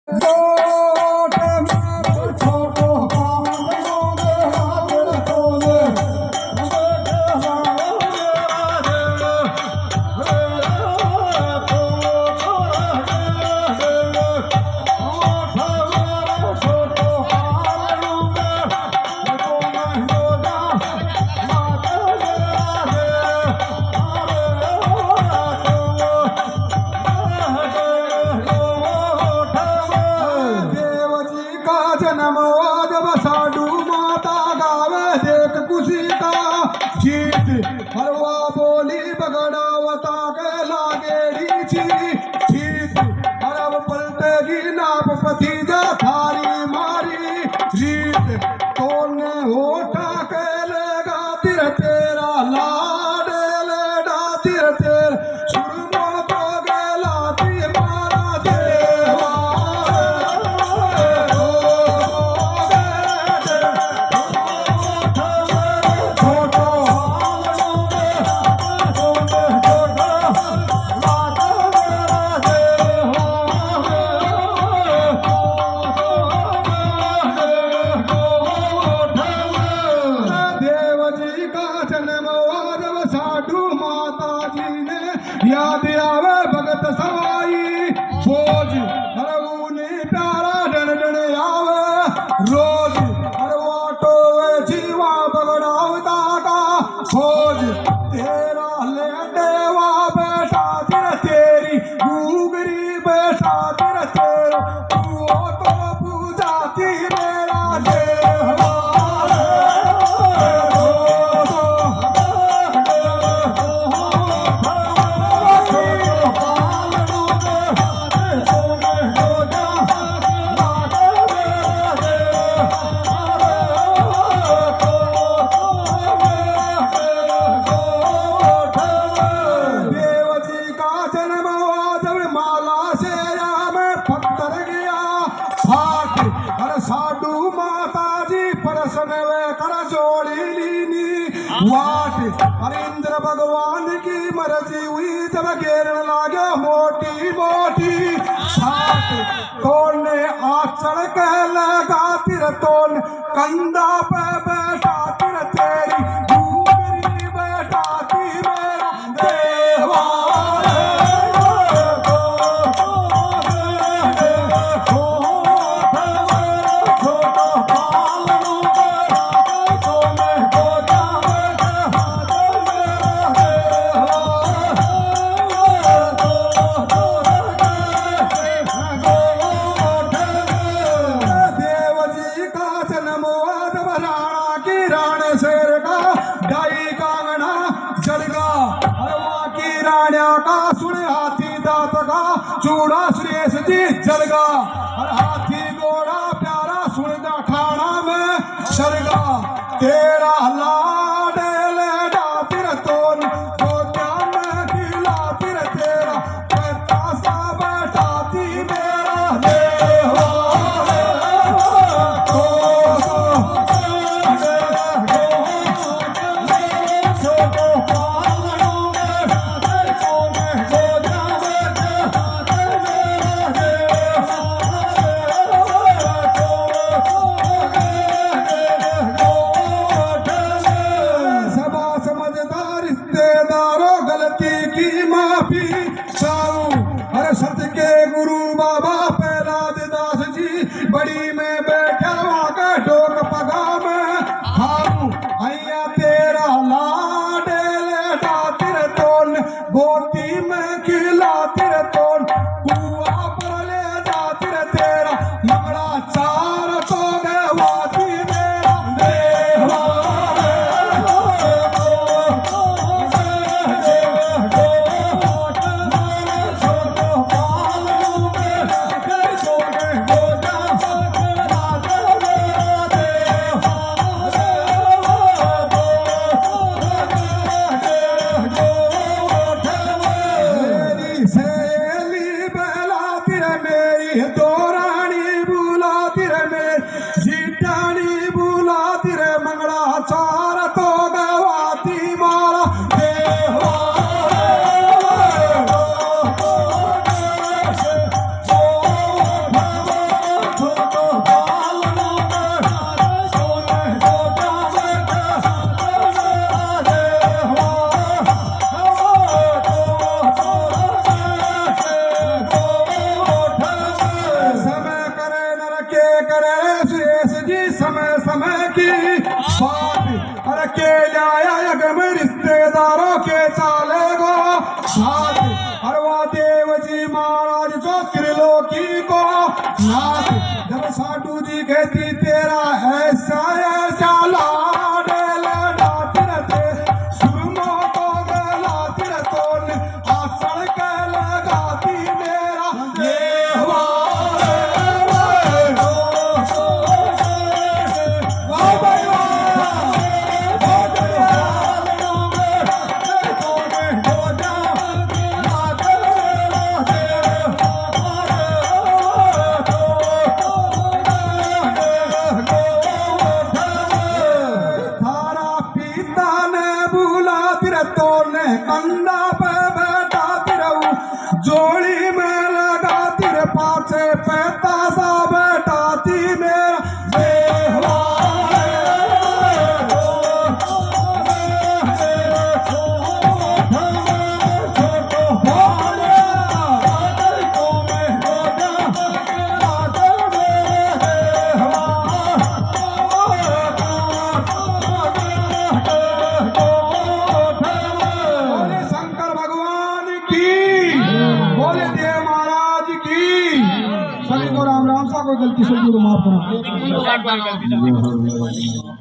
Coat में छोटो पालो दे हाथ तोले जन्म जब साधु माता गावे देख खुशी का गीत हरवा बोली बगड़ावता के लागेड़ी चीत अरब पलटेगी नाप पतीजा थारी मारी रीत तोने होठा के लेगा तिर तेरा लाडे लेडा तिर तेर सुरमो तो गेला ती मारा देवा साधु माता जी ने याद आवे भगत सवाई बोझ हरऊनी प्यारा डण डण आवे रोज हरवाटो जीवा बगड़ावता का खोज तेरा ले देवा बेटा तिर तेरी गुगरी बेटा तिर तेरा तू तो पूजाती मेरा देवा साधु माता जी परसन वे कर जोड़ी लीनी वाट हरिंद्र भगवान की मर्जी हुई जब घेरन लागे मोटी मोटी छाट तोड़ने आचड़ के लगा तिर तोड़ कंधा पे बैठा तिर तेरी डूबरी बैठा ती मेरा देवा शेर का गाई कांगना जड़गा हरवा की राण्या का सुन हाथी दांत का चूड़ा श्रेष जी जलगा हर हाथी घोड़ा प्यारा सुन ठाणा में सरगा तेरा लाडे लेडा तिर तोन गोत्या में खिला तिर तेरा कहता सा बैठा ती मेरा देवा समय समय की बात अरे के लाया यज्ञ में रिश्तेदारों के चालेगा साथ अरे वो देव जी महाराज जो त्रिलोकी को नाथ जब साधु जी कहती तेरा ऐसा ऐसा लाडल नाथ रते सुरमो को गलात रतोन आसन के लगाती मेरा ये वाह भाई कंधा पे बैठा तिरऊ जोड़ी में लगा तिर पाचे पैता सा बैठा ती मेरा बोले देव महाराज की सभी को राम राम सा कोई गलती से माफ करना।